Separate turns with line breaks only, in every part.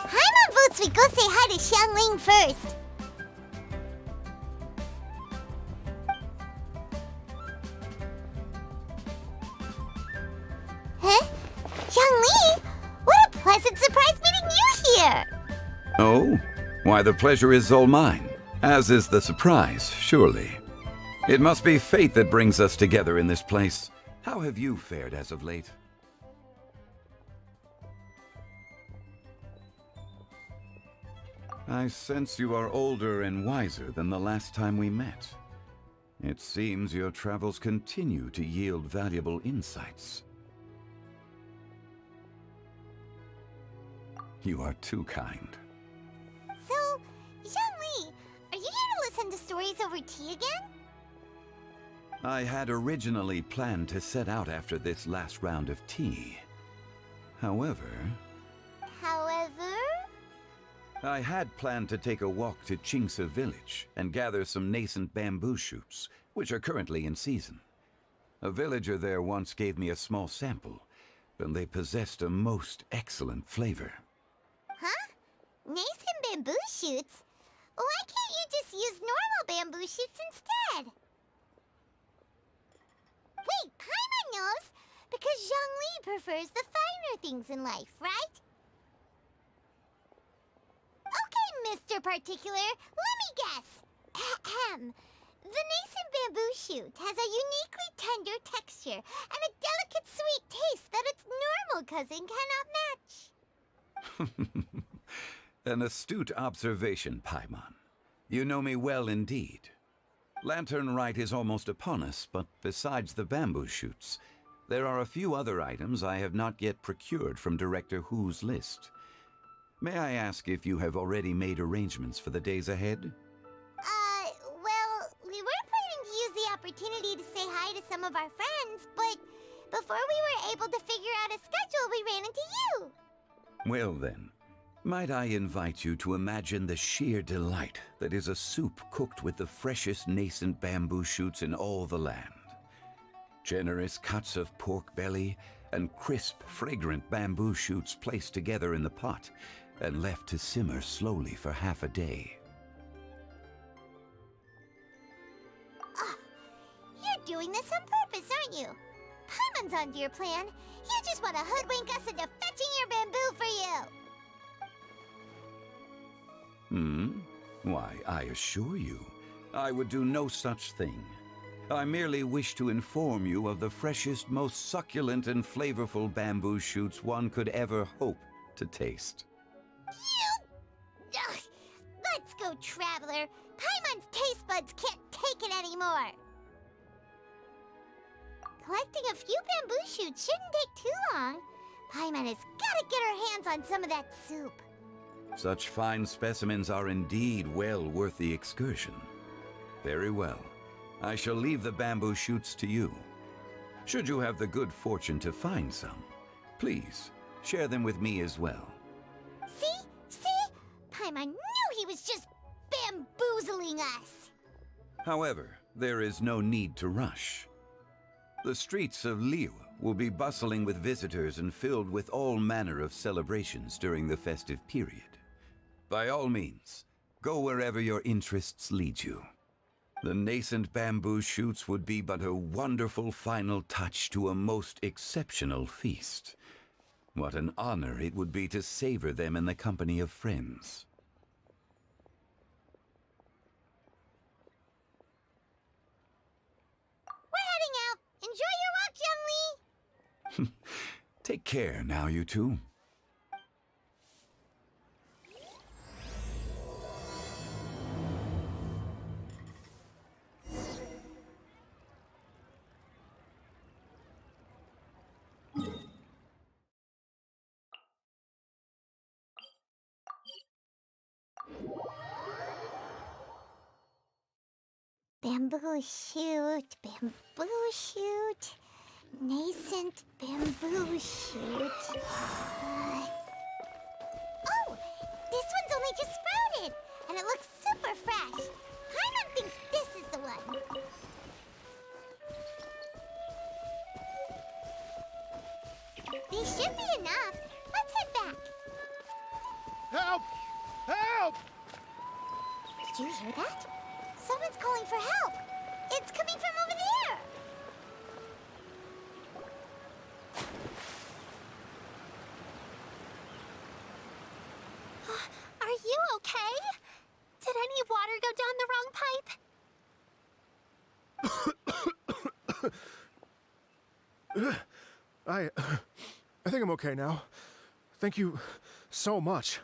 Paimon votes we go say hi to Xiangling first. Huh? Xiangling? What a pleasant surprise meeting you here!
Oh? Why, the pleasure is all mine, as is the surprise, surely. It must be fate that brings us together in this place. How have you fared as of late? I sense you are older and wiser than the last time we met. It seems your travels continue to yield valuable insights. You are too kind.
So, Xiangling, are you here to listen to stories over tea again?
I had originally planned to set out after this last round of tea. However, I had planned to take a walk to Chingsa village and gather some nascent bamboo shoots, which are currently in season. A villager there once gave me a small sample, and they possessed a most excellent flavor.
Huh? Nascent bamboo shoots? Why can't you just use normal bamboo shoots instead? Wait, Paimon knows! Because Zhongli prefers the finer things in life, right? Okay, Mr. Particular, let me guess. Ahem. The nascent bamboo shoot has a uniquely tender texture and a delicate sweet taste that its normal cousin cannot match.
An astute observation, Paimon. You know me well indeed. Lantern Rite is almost upon us, but besides the bamboo shoots, there are a few other items I have not yet procured from Director Hu's list. May I ask if you have already made arrangements for the days ahead?
Well, we were planning to use the opportunity to say hi to some of our friends, but before we were able to figure out a schedule, we ran into you.
Well then, might I invite you to imagine the sheer delight that is a soup cooked with the freshest nascent bamboo shoots in all the land. Generous cuts of pork belly and crisp, fragrant bamboo shoots placed together in the pot and left to simmer slowly for half a day.
You're doing this on purpose, aren't you? Paimon's onto your plan. You just want to hoodwink us into fetching your bamboo for you.
Why, I assure you, I would do no such thing. I merely wish to inform you of the freshest, most succulent and flavorful bamboo shoots one could ever hope to taste.
Ugh. Let's go, Traveler. Paimon's taste buds can't take it anymore. Collecting a few bamboo shoots shouldn't take too long. Paimon has got to get her hands on some of that soup.
Such fine specimens are indeed well worth the excursion. Very well. I shall leave the bamboo shoots to you. Should you have the good fortune to find some, please share them with me as well.
See? Paimon knew he was just bamboozling us.
However, there is no need to rush. The streets of Liyue will be bustling with visitors and filled with all manner of celebrations during the festive period. By all means, go wherever your interests lead you. The nascent bamboo shoots would be but a wonderful final touch to a most exceptional feast. What an honor it would be to savor them in the company of friends.
We're heading out. Enjoy your walk, Youngly.
Take care now, you two.
Bamboo shoot, bamboo shoot, nascent bamboo shoot. Oh, this one's only just sprouted, and it looks super fresh. Paimon thinks this is the one. These should be enough. Let's head back.
Help! Help!
Did you hear that? Someone's calling for help. It's coming from over there.
Are you okay? Did any water go down the wrong pipe?
I think I'm okay now. Thank you so much.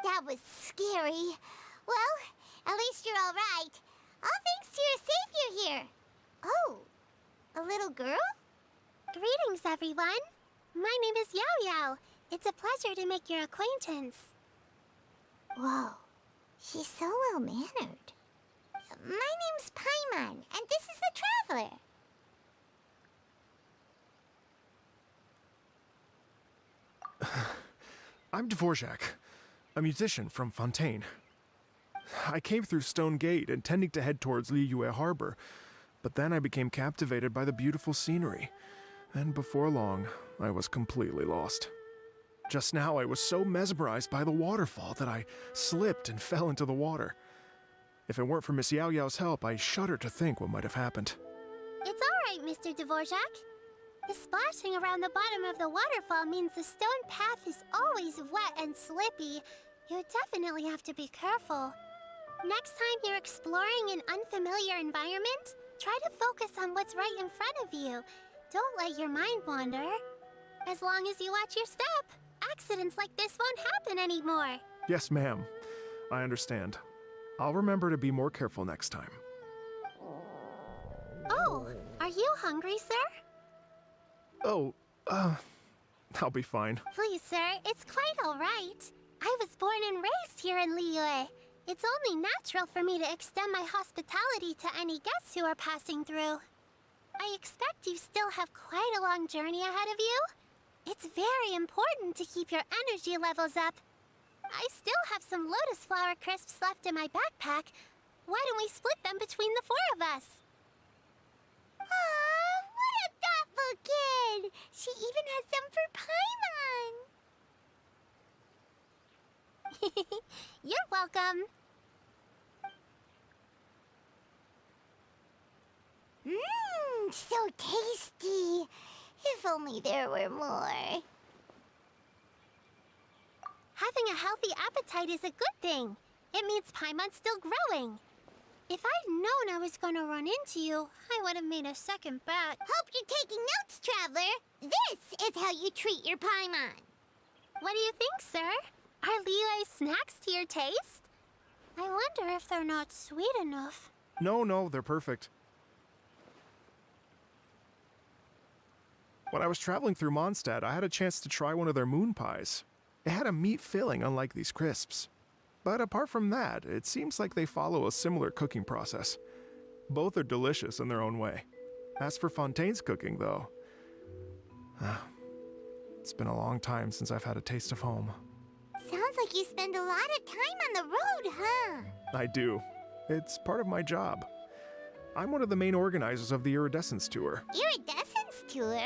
That was scary. Well, at least you're all right. All thanks to your savior here. Oh, a little girl?
Greetings, everyone. My name is Yao Yao. It's a pleasure to make your acquaintance.
Whoa, she's so well-mannered. My name's Paimon, and this is the Traveler.
I'm Dvorak, a musician from Fontaine. I came through Stone Gate intending to head towards Liyue Harbor, but then I became captivated by the beautiful scenery, and before long, I was completely lost. Just now, I was so mesmerized by the waterfall that I slipped and fell into the water. If it weren't for Miss Yao Yao's help, I shudder to think what might have happened.
It's all right, Mr. Dvorak. The splashing around the bottom of the waterfall means the stone path is always wet and slippy. You definitely have to be careful. Next time you're exploring an unfamiliar environment, try to focus on what's right in front of you. Don't let your mind wander. As long as you watch your step, accidents like this won't happen anymore.
Yes, ma'am. I understand. I'll remember to be more careful next time.
Oh, are you hungry, sir?
Oh, I'll be fine.
Please, sir, it's quite all right. I was born and raised here in Liyue. It's only natural for me to extend my hospitality to any guests who are passing through. I expect you still have quite a long journey ahead of you. It's very important to keep your energy levels up. I still have some lotus flower crisps left in my backpack. Why don't we split them between the four of us?
Aw, what a thoughtful kid! She even has some for Paimon!
You're welcome.
Mmm, so tasty. If only there were more.
Having a healthy appetite is a good thing. It means Paimon's still growing. If I'd known I was gonna run into you, I would have made a second bet.
Hope you're taking notes, Traveler. This is how you treat your Paimon.
What do you think, sir? Are Liyue snacks to your taste? I wonder if they're not sweet enough.
No, they're perfect. When I was traveling through Mondstadt, I had a chance to try one of their moon pies. It had a meat filling, unlike these crisps. But apart from that, it seems like they follow a similar cooking process. Both are delicious in their own way. As for Fontaine's cooking, though, it's been a long time since I've had a taste of home.
Sounds like you spend a lot of time on the road, huh?
I do. It's part of my job. I'm one of the main organizers of the Iridescence Tour.
Iridescence Tour?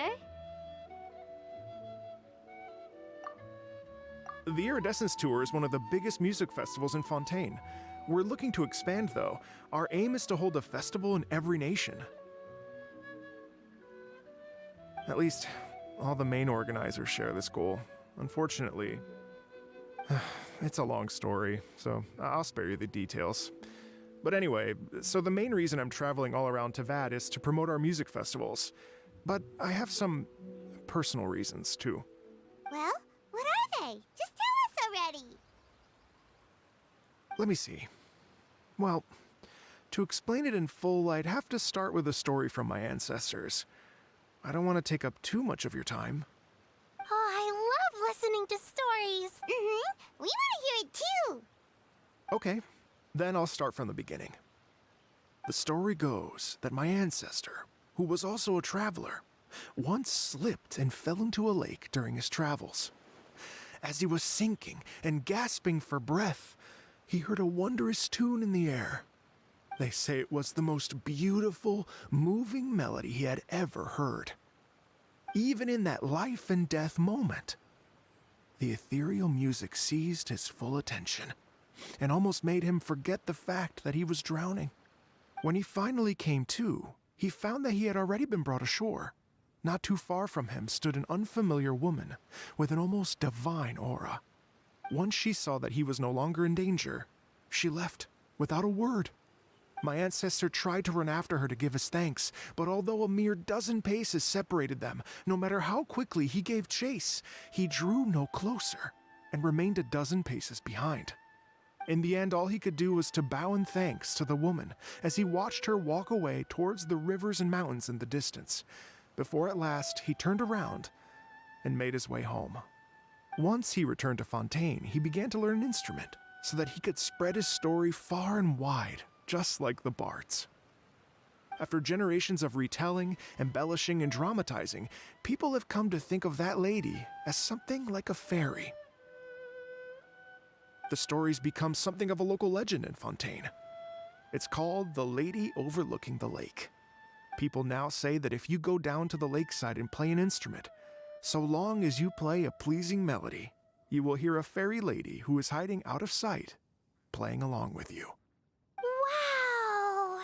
The Iridescence Tour is one of the biggest music festivals in Fontaine. We're looking to expand, though. Our aim is to hold a festival in every nation. At least, all the main organizers share this goal. Unfortunately, it's a long story, so I'll spare you the details. But anyway, so the main reason I'm traveling all around Tavad is to promote our music festivals. But I have some personal reasons, too.
Well, what are they? Just tell us already.
Let me see. Well, to explain it in full, I'd have to start with a story from my ancestors. I don't want to take up too much of your time.
Oh, I love listening to stories.
Mm-hmm. We want to hear it too.
Okay, Then I'll start from the beginning. The story goes that my ancestor, who was also a traveler, once slipped and fell into a lake during his travels. As he was sinking and gasping for breath, he heard a wondrous tune in the air. They say it was the most beautiful, moving melody he had ever heard. Even in that life and death moment, the ethereal music seized his full attention and almost made him forget the fact that he was drowning. When he finally came to, he found that he had already been brought ashore. Not too far from him stood an unfamiliar woman with an almost divine aura. Once she saw that he was no longer in danger, she left without a word. My ancestor tried to run after her to give his thanks, but although a mere dozen paces separated them, no matter how quickly he gave chase, he drew no closer and remained a dozen paces behind. In the end, all he could do was to bow in thanks to the woman as he watched her walk away towards the rivers and mountains in the distance, before at last he turned around and made his way home. Once he returned to Fontaine, he began to learn an instrument so that he could spread his story far and wide, just like the bards. After generations of retelling, embellishing, and dramatizing, people have come to think of that lady as something like a fairy. The story's become something of a local legend in Fontaine. It's called The Lady Overlooking the Lake. People now say that if you go down to the lakeside and play an instrument, so long as you play a pleasing melody, you will hear a fairy lady who is hiding out of sight, playing along with you.
Wow!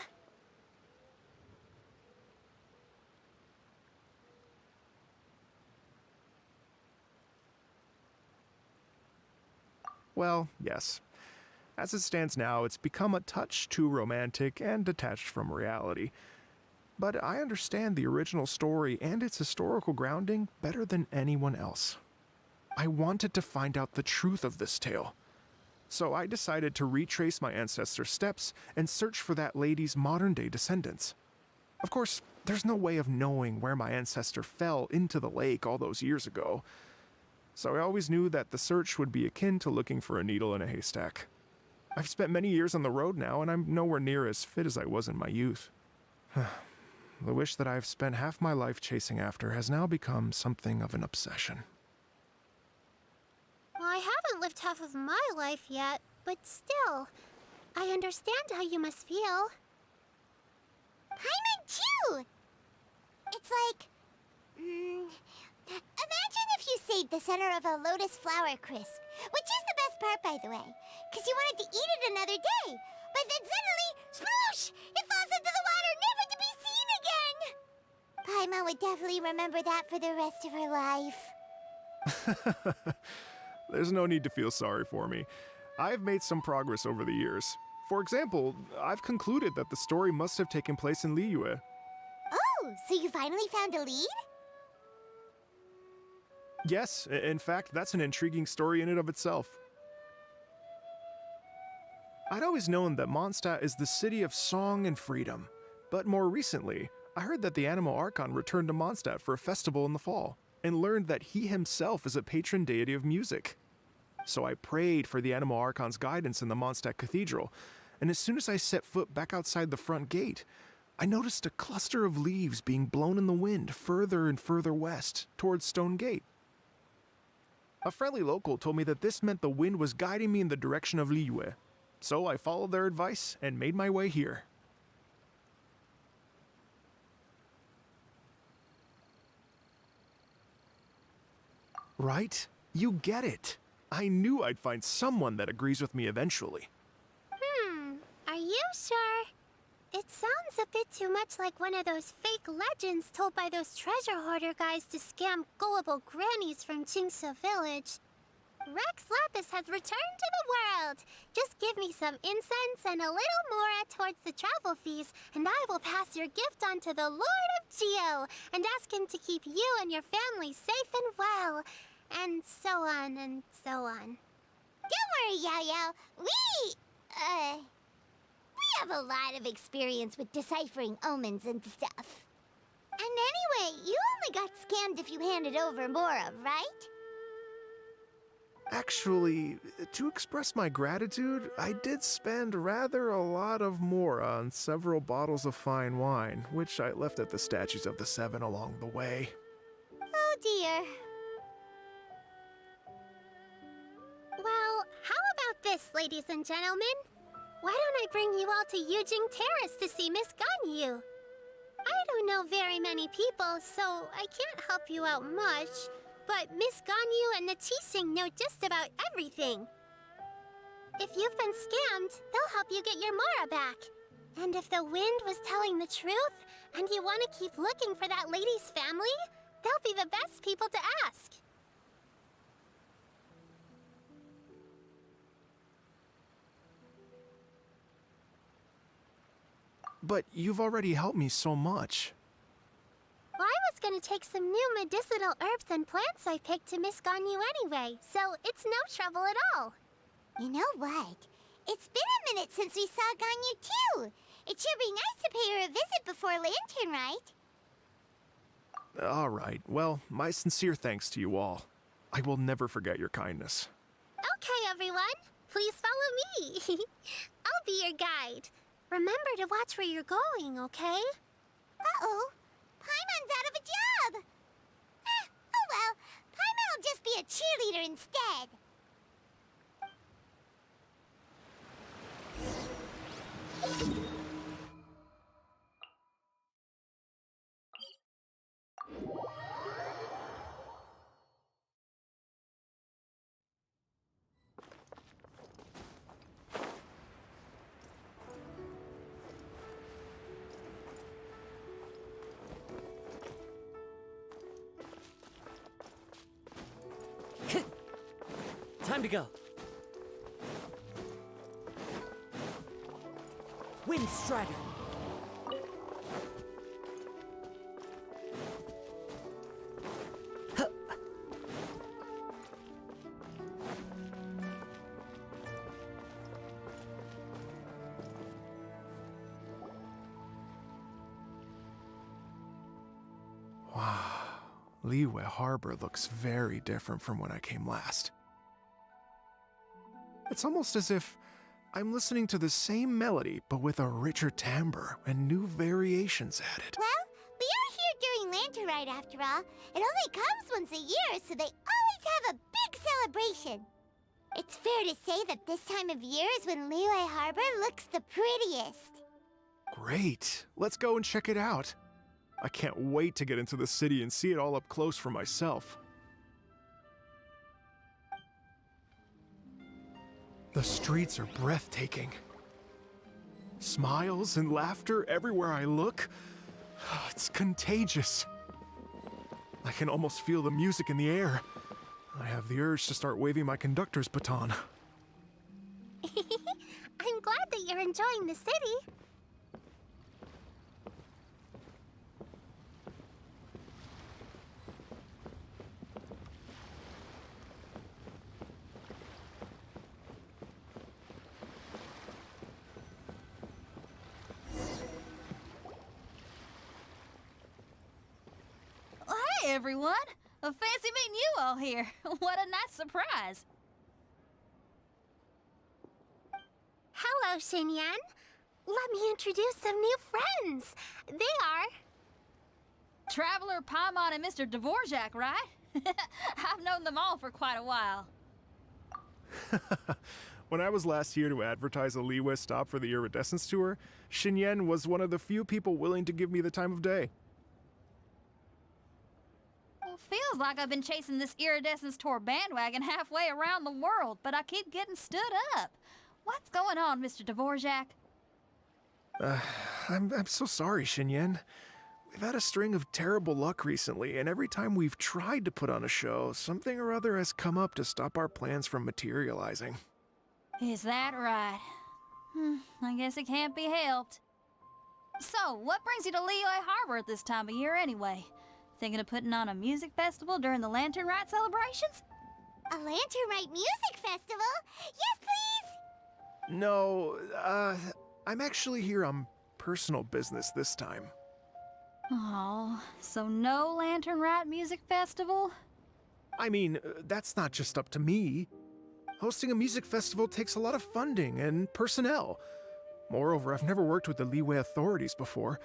Well, yes. As it stands now, it's become a touch too romantic and detached from reality. But I understand the original story and its historical grounding better than anyone else. I wanted to find out the truth of this tale. So I decided to retrace my ancestors' steps and search for that lady's modern-day descendants. Of course, there's no way of knowing where my ancestor fell into the lake all those years ago. So I always knew that the search would be akin to looking for a needle in a haystack. I've spent many years on the road now, and I'm nowhere near as fit as I was in my youth. The wish that I've spent half my life chasing after has now become something of an obsession.
Well, I haven't lived half of my life yet, but still, I understand how you must feel.
Paimon too! It's like... imagine if you saved the center of a lotus flower crisp, which is the best part, by the way, because you wanted to eat it another day, but then suddenly, sploosh! It falls into the water, never to be seen again! Paimon would definitely remember that for the rest of her life.
There's no need to feel sorry for me. I've made some progress over the years. For example, I've concluded that the story must have taken place in Liyue.
Oh, so you finally found a lead?
Yes, in fact, that's an intriguing story in and of itself. I'd always known that Mondstadt is the city of song and freedom, but more recently, I heard that the Animal Archon returned to Mondstadt for a festival in the fall, and learned that he himself is a patron deity of music. So I prayed for the Animal Archon's guidance in the Mondstadt Cathedral, and as soon as I set foot back outside the front gate, I noticed a cluster of leaves being blown in the wind further and further west, towards Stone Gate. A friendly local told me that this meant the wind was guiding me in the direction of Liyue, so I followed their advice and made my way here. Right? You get it. I knew I'd find someone that agrees with me eventually.
Are you sure? It sounds a bit too much like one of those fake legends told by those treasure hoarder guys to scam gullible grannies from Jingsa Village. Rex Lapis has returned to the world. Just give me some incense and a little more towards the travel fees, and I will pass your gift on to the Lord of Geo and ask him to keep you and your family safe and well. And so on and so on.
Don't worry, Yao Yao. We have a lot of experience with deciphering omens and stuff. And anyway, you only got scammed if you handed over Mora, right?
Actually, to express my gratitude, I did spend rather a lot of more on several bottles of fine wine, which I left at the statues of the Seven along the way.
Oh dear.
Well, how about this, ladies and gentlemen? Why don't I bring you all to Yujing Terrace to see Miss Ganyu? I don't know very many people, so I can't help you out much. But Miss Ganyu and the Qixing know just about everything. If you've been scammed, they'll help you get your Mora back. And if the wind was telling the truth, and you want to keep looking for that lady's family, they'll be the best people to ask.
But you've already helped me so much.
Well, I was gonna take some new medicinal herbs and plants I picked to Miss Ganyu anyway, so it's no trouble at all.
You know what? It's been a minute since we saw Ganyu too. It should be nice to pay her a visit before Lantern, right?
All right, well, my sincere thanks to you all. I will never forget your kindness.
Okay, everyone, please follow me. I'll be your guide. Remember to watch where you're going, okay?
Uh-oh. Paimon's out of a job! Oh well, Paimon will just be a cheerleader instead.
Time to go. Wind Strider. Huh.
Wow, Liyue Harbor looks very different from when I came last. It's almost as if I'm listening to the same melody, but with a richer timbre and new variations added.
Well, we are here during Lantern Rite after all. It only comes once a year, so they always have a big celebration. It's fair to say that this time of year is when Liyue Harbor looks the prettiest.
Great, let's go and check it out. I can't wait to get into the city and see it all up close for myself. The streets are breathtaking. Smiles and laughter everywhere I look. It's contagious. I can almost feel the music in the air. I have the urge to start waving my conductor's baton.
I'm glad that you're enjoying the city.
Hey everyone! Fancy meeting you all here. What a nice surprise.
Hello, Xinyan. Let me introduce some new friends. They are...
Traveler, Paimon, and Mr. Dvorak, right? I've known them all for quite a while.
When I was last here to advertise a Liyue stop for the Iridescence Tour, Xinyan was one of the few people willing to give me the time of day.
Well, feels like I've been chasing this Iridescence Tour bandwagon halfway around the world, but I keep getting stood up. What's going on, Mr. Dvorak?
I'm so sorry, Xinyan. We've had a string of terrible luck recently, and every time we've tried to put on a show, something or other has come up to stop our plans from materializing.
Is that right? I guess it can't be helped. So, what brings you to Liyue Harbor at this time of year anyway? Thinking of putting on a music festival during the Lantern Rite celebrations?
A Lantern Rite music festival? Yes, please!
No, I'm actually here on personal business this time.
Oh, so no Lantern Rite music festival?
I mean, that's not just up to me. Hosting a music festival takes a lot of funding and personnel. Moreover, I've never worked with the Liyue authorities before.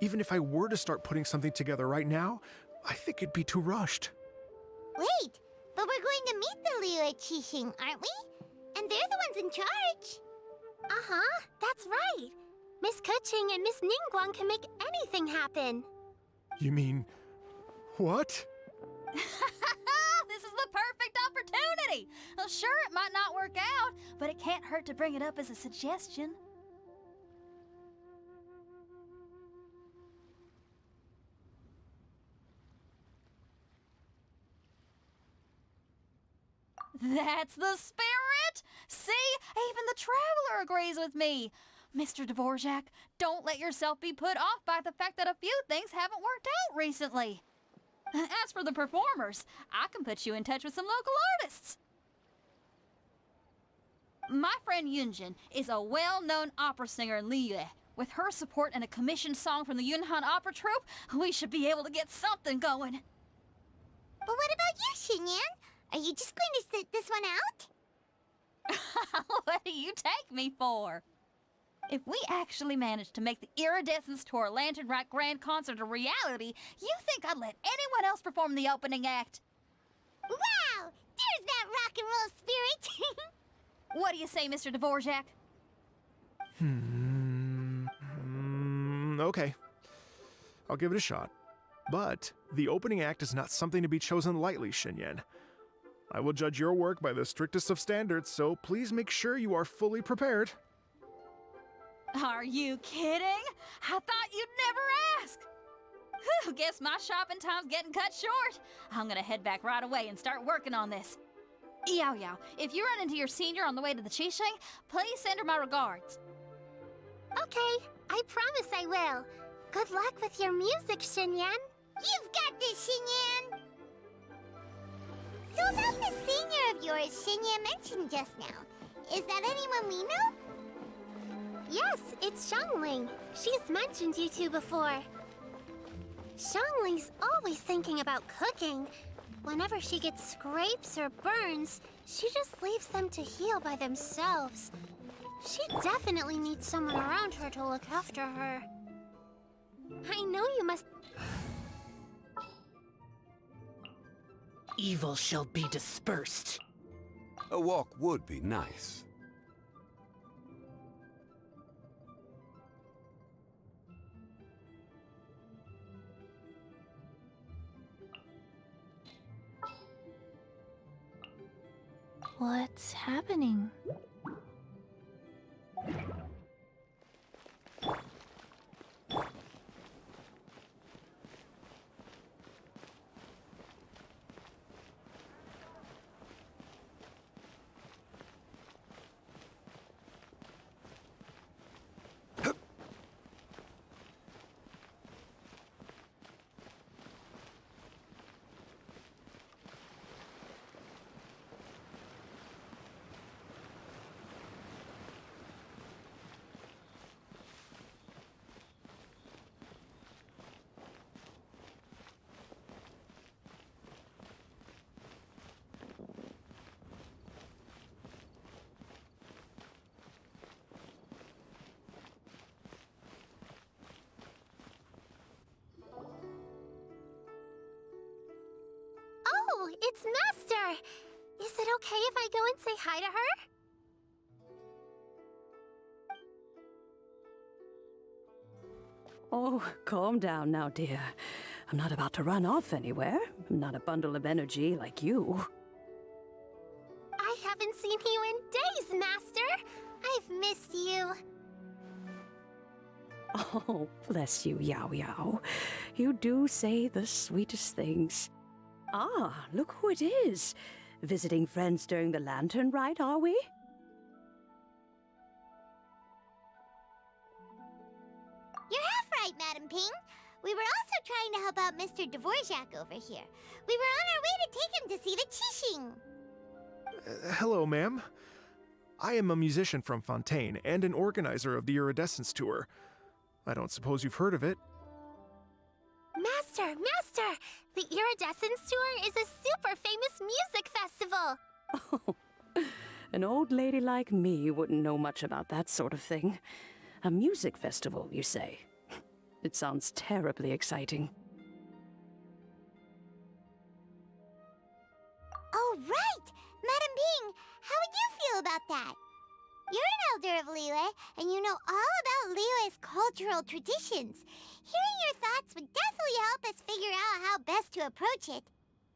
Even if I were to start putting something together right now, I think it'd be too rushed.
Wait, but we're going to meet the Liyue Qixing, aren't we? And they're the ones in charge.
Uh-huh, that's right. Miss Keqing and Miss Ningguang can make anything happen.
You mean... what?
This is the perfect opportunity! Well, sure, it might not work out, but it can't hurt to bring it up as a suggestion. That's the spirit! See? Even the Traveler agrees with me. Mr. Dvorak, don't let yourself be put off by the fact that a few things haven't worked out recently. As for the performers, I can put you in touch with some local artists. My friend Yunjin is a well-known opera singer in Liyue. With her support and a commissioned song from the Yunhan Opera Troupe, we should be able to get something going.
But what about you, Xinyan? Are you just going to sit this one out?
What do you take me for? If we actually manage to make the Iridescence Tour Lantern Rock Grand Concert a reality, you think I'd let anyone else perform the opening act?
Wow! There's that rock and roll spirit!
What do you say, Mr. Dvorak?
Okay. I'll give it a shot. But the opening act is not something to be chosen lightly, Xinyan. I will judge your work by the strictest of standards, so please make sure you are fully prepared.
Are you kidding? I thought you'd never ask. Whew, guess my shopping time's getting cut short. I'm gonna head back right away and start working on this. Yao Yao, if you run into your senior on the way to the Qixing, please send her my regards.
Okay, I promise I will. Good luck with your music, Xinyan.
You've got this, Xinyan! So about the senior of yours Xinyan mentioned just now, is that anyone we know?
Yes, it's Xiangling. She's mentioned you two before. Xiangling's always thinking about cooking. Whenever she gets scrapes or burns, she just leaves them to heal by themselves. She definitely needs someone around her to look after her. I know you must...
Evil shall be dispersed.
A walk would be nice.
What's happening?
Oh, it's Master! Is it okay if I go and say hi to her?
Oh, calm down now, dear. I'm not about to run off anywhere. I'm not a bundle of energy like you.
I haven't seen you in days, Master! I've missed you.
Oh, bless you, Yao Yao. You do say the sweetest things. Ah, look who it is. Visiting friends during the lantern rite, are we?
You're half right, Madam Ping. We were also trying to help out Mr. Dvorak over here. We were on our way to take him to see the Qixing.
Hello, ma'am. I am a musician from Fontaine and an organizer of the Iridescence Tour. I don't suppose you've heard of it.
Master! Master! The Iridescence Tour is a super famous music festival!
Oh, An old lady like me wouldn't know much about that sort of thing. A music festival, you say? It sounds terribly exciting.
Oh, right! Madam Ping, how would you feel about that? You're an elder of Liyue, and you know all about Liyue's cultural traditions. Hearing your thoughts would definitely help us figure out how best to approach it.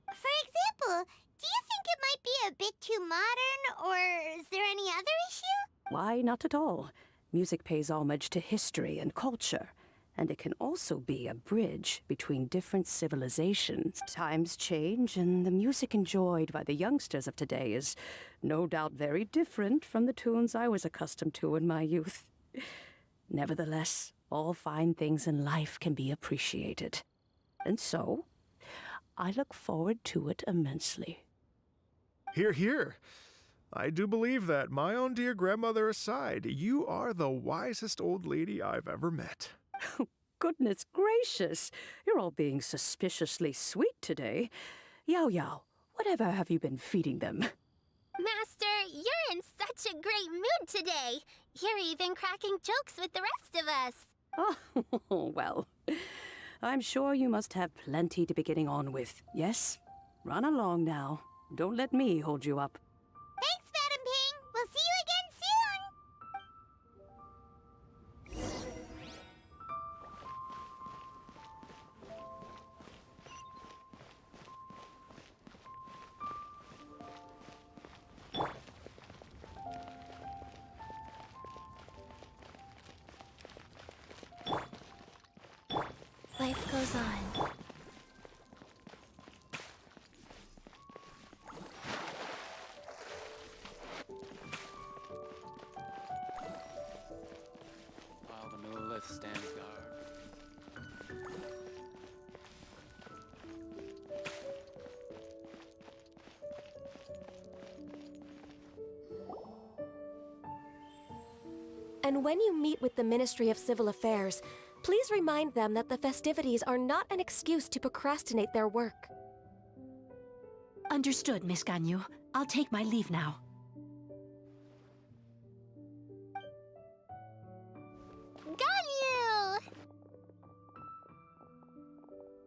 For example, do you think it might be a bit too modern, or is there any other issue?
Why, not at all. Music pays homage to history and culture, and it can also be a bridge between different civilizations. Times change, and the music enjoyed by the youngsters of today is no doubt very different from the tunes I was accustomed to in my youth. Nevertheless, all fine things in life can be appreciated. And so, I look forward to it immensely.
Hear, hear. I do believe that, my own dear grandmother aside, you are the wisest old lady I've ever met.
Goodness gracious, you're all being suspiciously sweet today. Yao Yao, whatever have you been feeding them?
Master, you're in such a great mood today. You're even cracking jokes with the rest of us.
Oh, well, I'm sure you must have plenty to be getting on with. Yes? Run along now. Don't let me hold you up.
Thanks, Madam Ping! We'll see you again soon!
Life goes on.
While the Millelith stands guard.
And when you meet with the Ministry of Civil Affairs, please remind them that the festivities are not an excuse to procrastinate their work.
Understood, Miss Ganyu. I'll take my leave now.
Ganyu!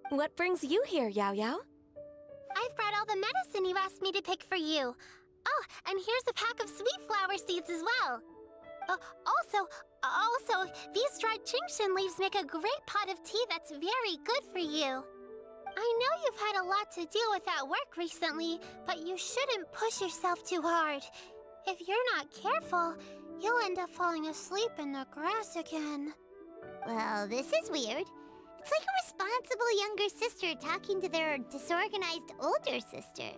What brings you here, Yao Yao?
I've brought all the medicine you asked me to pick for you. Oh, and here's a pack of sweet flower seeds as well. Also, these dried chingshin leaves make a great pot of tea that's very good for you. I know you've had a lot to deal with at work recently, but you shouldn't push yourself too hard. If you're not careful, you'll end up falling asleep in the grass again.
Well, this is weird. It's like a responsible younger sister talking to their disorganized older sister.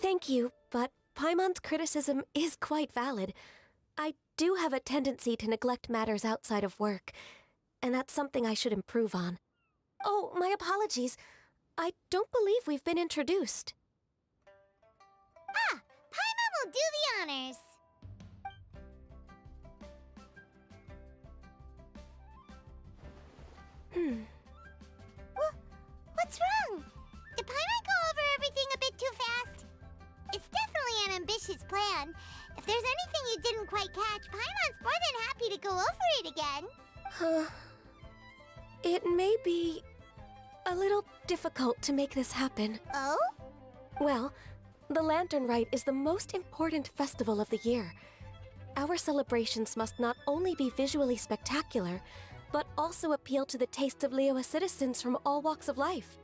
Thank you, but Paimon's criticism is quite valid. I do have a tendency to neglect matters outside of work, and that's something I should improve on. Oh, my apologies. I don't believe we've been introduced.
Ah, Paimon will do the honors. What's wrong? Did Paimon go over everything a bit too fast? It's definitely an ambitious plan. If there's anything you didn't quite catch, Paimon's more than happy to go over it again.
It may be a little difficult to make this happen.
Oh?
Well, the Lantern Rite is the most important festival of the year. Our celebrations must not only be visually spectacular, but also appeal to the tastes of Liyue citizens from all walks of life.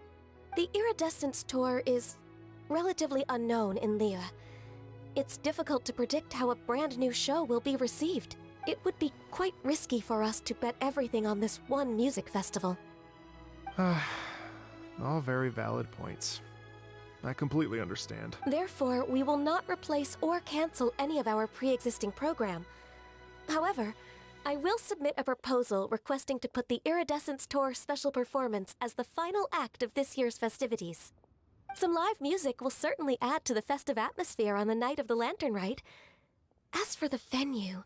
The Iridescence Tour is relatively unknown in Liyue. It's difficult to predict how a brand new show will be received. It would be quite risky for us to bet everything on this one music festival.
All very valid points. I completely understand.
Therefore, we will not replace or cancel any of our pre-existing program. However, I will submit a proposal requesting to put the Iridescence Tour special performance as the final act of this year's festivities. Some live music will certainly add to the festive atmosphere on the night of the Lantern Rite. As for the venue,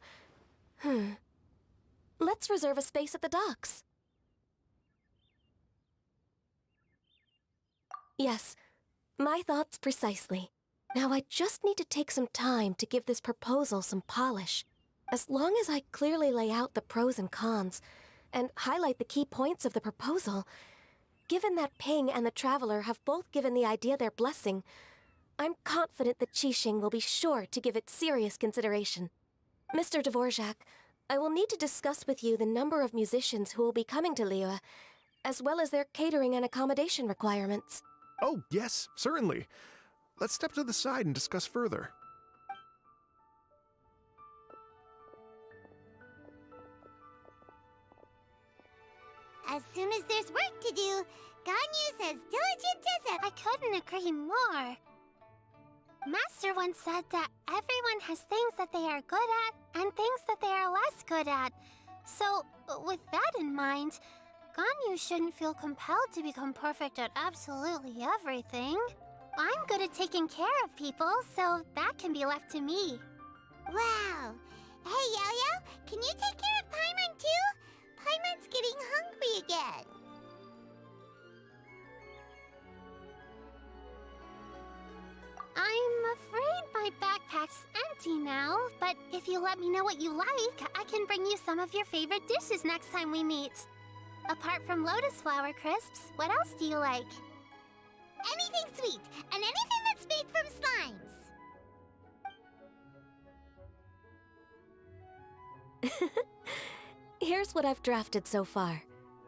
let's reserve a space at the docks. Yes, my thoughts precisely. Now I just need to take some time to give this proposal some polish. As long as I clearly lay out the pros and cons, and highlight the key points of the proposal, given that Ping and the Traveler have both given the idea their blessing, I'm confident that Qixing will be sure to give it serious consideration. Mr. Dvorak, I will need to discuss with you the number of musicians who will be coming to Liyue, as well as their catering and accommodation requirements.
Oh, yes, certainly. Let's step to the side and discuss further.
As soon as there's work to do, Ganyu's as diligent as ever.
I couldn't agree more. Master once said that everyone has things that they are good at and things that they are less good at. So, with that in mind, Ganyu shouldn't feel compelled to become perfect at absolutely everything. I'm good at taking care of people, so that can be left to me.
Wow. Hey, Yo-Yo, can you take care of Paimon too? Paimon's getting hungry again.
I'm afraid my backpack's empty now, but if you let me know what you like, I can bring you some of your favorite dishes next time we meet. Apart from lotus flower crisps, what else do you like?
Anything sweet, and anything that's made from slimes.
Here's what I've drafted so far.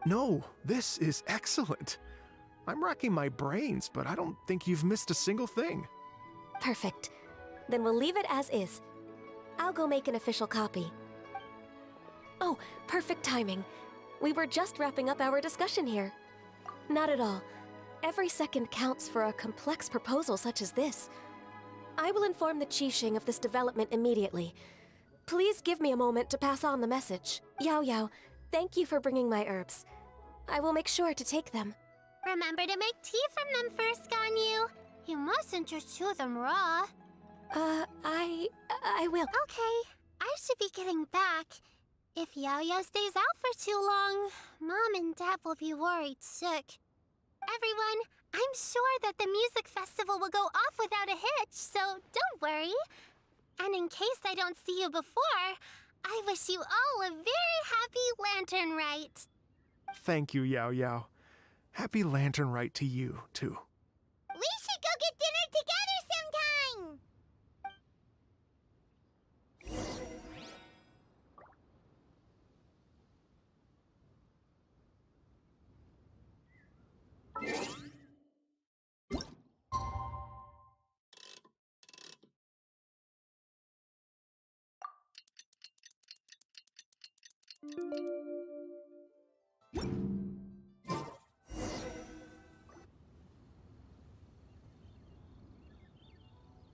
No, this is excellent. I'm racking my brains, but I don't think you've missed a single thing.
Perfect. Then we'll leave it as is. I'll go make an official copy. Oh, perfect timing. We were just wrapping up our discussion here. Not at all. Every second counts for a complex proposal such as this. I will inform the Qixing of this development immediately. Please give me a moment to pass on the message. Yao Yao, thank you for bringing my herbs. I will make sure to take them.
Remember to make tea from them first, Ganyu. You mustn't just chew them raw.
I will.
Okay, I should be getting back. If Yao-Yao stays out for too long, Mom and Dad will be worried sick. Everyone, I'm sure that the music festival will go off without a hitch, so don't worry. And in case I don't see you before, I wish you all a very happy Lantern Rite.
Thank you, Yao Yao. Happy Lantern Rite to you, too.
We should go get dinner together sometime!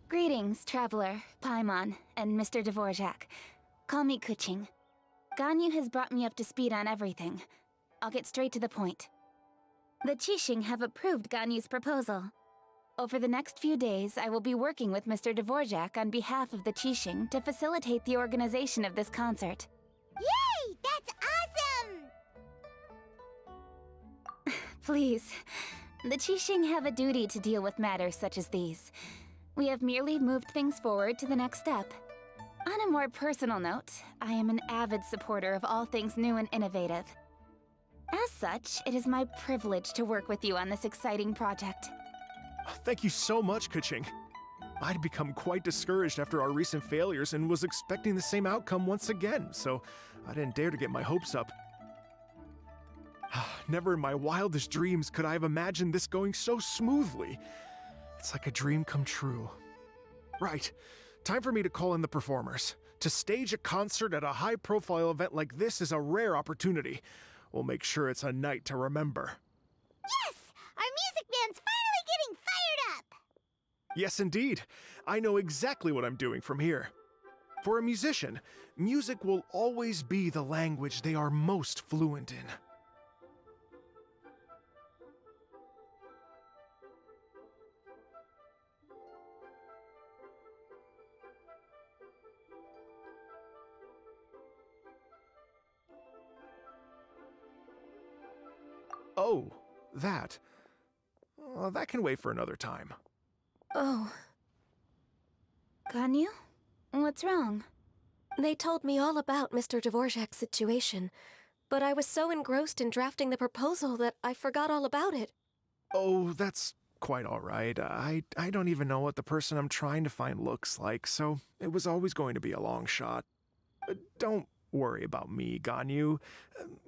Greetings, Traveler, Paimon, and Mr. Dvorak. Call me Kuching. Ganyu has brought me up to speed on everything. I'll get straight to the point. The Qixing have approved Ganyu's proposal. Over the next few days, I will be working with Mr. Dvorak on behalf of the Qixing to facilitate the organization of this concert.
Yay! That's awesome!
Please, the Qixing have a duty to deal with matters such as these. We have merely moved things forward to the next step. On a more personal note, I am an avid supporter of all things new and innovative. As such, it is my privilege to work with you on this exciting project.
Thank you so much, Kuching. I'd become quite discouraged after our recent failures and was expecting the same outcome once again, so I didn't dare to get my hopes up. Never in my wildest dreams could I have imagined this going so smoothly. It's like a dream come true. Right. Time for me to call in the performers. To stage a concert at a high-profile event like this is a rare opportunity. We'll make sure it's a night to remember.
Yes! Our music band's finally getting fired up!
Yes, indeed. I know exactly what I'm doing from here. For a musician, music will always be the language they are most fluent in. Oh, that. that can wait for another time.
Oh,
Ganyu? What's wrong?
they told me all about Mr. Dvorak's situation, but I was so engrossed in drafting the proposal that I forgot all about it.
Oh, that's quite all right. I don't even know what the person I'm trying to find looks like, so it was always going to be a long shot. Don't worry about me, Ganyu.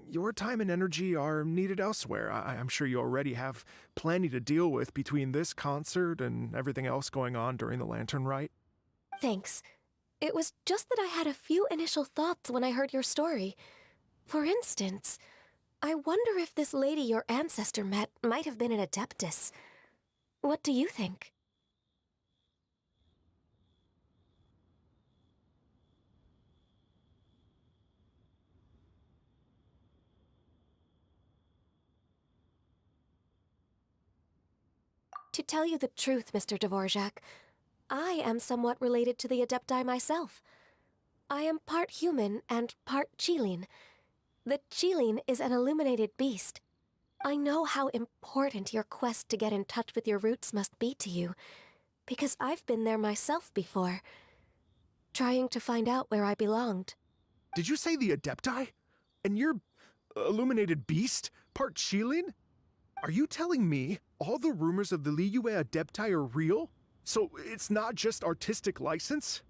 Your time and energy are needed elsewhere. I'm sure you already have plenty to deal with between this concert and everything else going on during the Lantern Rite.
Thanks. It was just that I had a few initial thoughts when I heard your story. For instance, I wonder if this lady your ancestor met might have been an Adeptus. What do you think? To tell you the truth, Mr. Dvorak, I am somewhat related to the Adepti myself. I am part human and part Chilin. The Chilin is an illuminated beast. I know how important your quest to get in touch with your roots must be to you, because I've been there myself before, trying to find out where I belonged.
Did you say the Adepti? And you're illuminated beast? Part Chilin? Are you telling me all the rumors of the Liyue Adepti are real? So it's not just artistic license?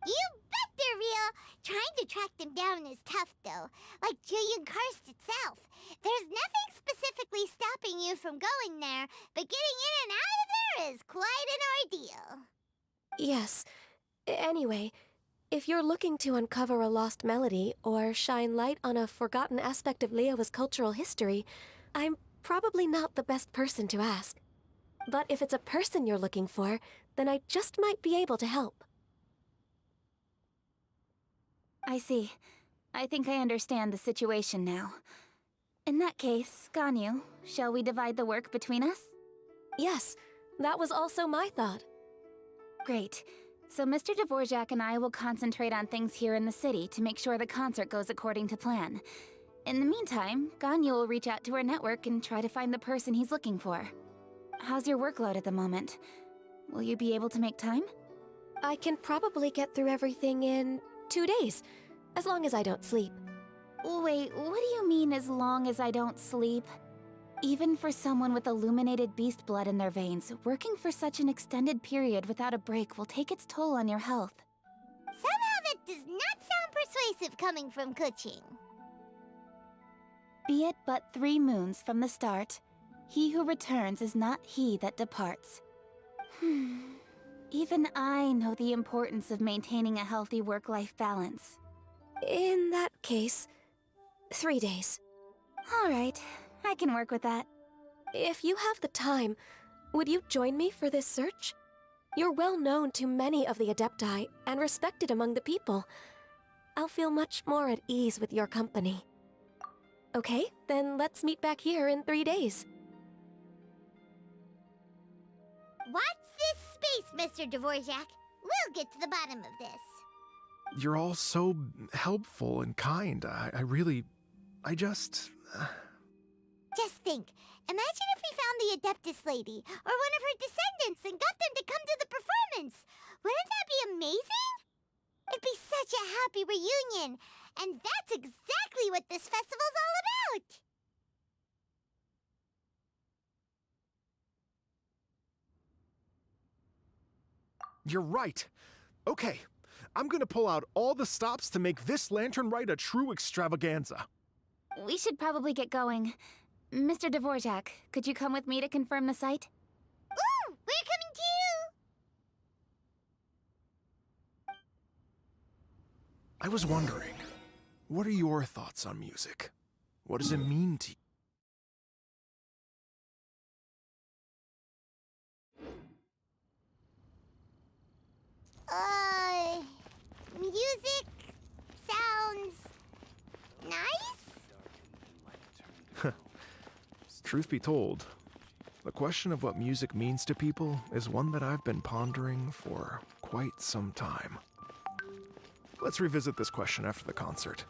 You bet they're real! Trying to track them down is tough, though. Like Julian Karst itself. There's nothing specifically stopping you from going there, but getting in and out of there is quite an ordeal.
Yes. Anyway, if you're looking to uncover a lost melody or shine light on a forgotten aspect of Liyue's cultural history, I'm probably not the best person to ask. But if it's a person you're looking for, then I just might be able to help.
I see. I think I understand the situation now. In that case, Ganyu, shall we divide the work between us?
Yes, that was also my thought.
Great. So Mr. Dvorak and I will concentrate on things here in the city to make sure the concert goes according to plan. In the meantime, Ganyu will reach out to her network and try to find the person he's looking for. How's your workload at the moment? Will you be able to make time?
I can probably get through everything in 2 days, as long as I don't sleep.
Wait, what do you mean as long as I don't sleep? Even for someone with illuminated beast blood in their veins, working for such an extended period without a break will take its toll on your health.
Somehow that does not sound persuasive coming from Kuching.
Be it but 3 moons from the start, he who returns is not he that departs. Even I know the importance of maintaining a healthy work-life balance.
In that case, 3 days.
All right, I can work with that.
If you have the time, would you join me for this search? You're well known to many of the Adepti and respected among the people. I'll feel much more at ease with your company. Okay, then let's meet back here in 3 days.
Watch this space, Mr. Dvorak. We'll get to the bottom of this.
You're all so helpful and kind. I just...
Just think, imagine if we found the Adeptus lady, or one of her descendants, and got them to come to the performance. Wouldn't that be amazing? It'd be such a happy reunion, and that's exactly what this festival's all about.
You're right. Okay, I'm gonna pull out all the stops to make this Lantern Rite a true extravaganza.
We should probably get going. Mr. Dvorak, could you come with me to confirm the site?
Ooh, we're coming too!
I was wondering, what are your thoughts on music? What does it mean to you?
Music sounds nice?
Truth be told, the question of what music means to people is one that I've been pondering for quite some time. Let's revisit this question after the concert.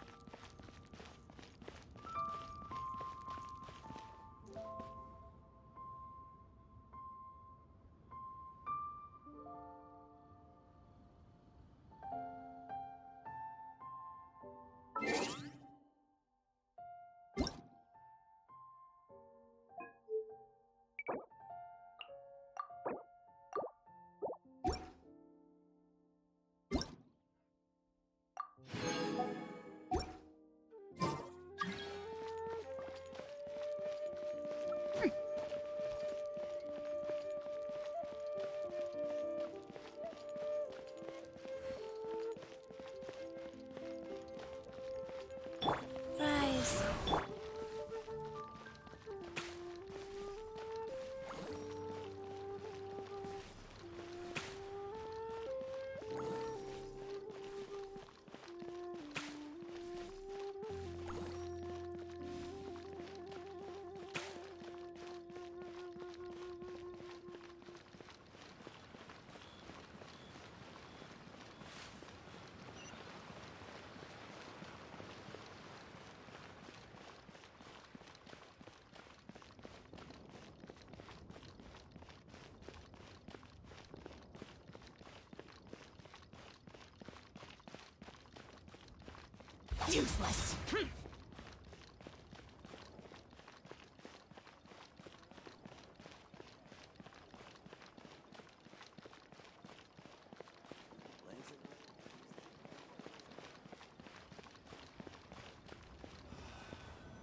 Useless.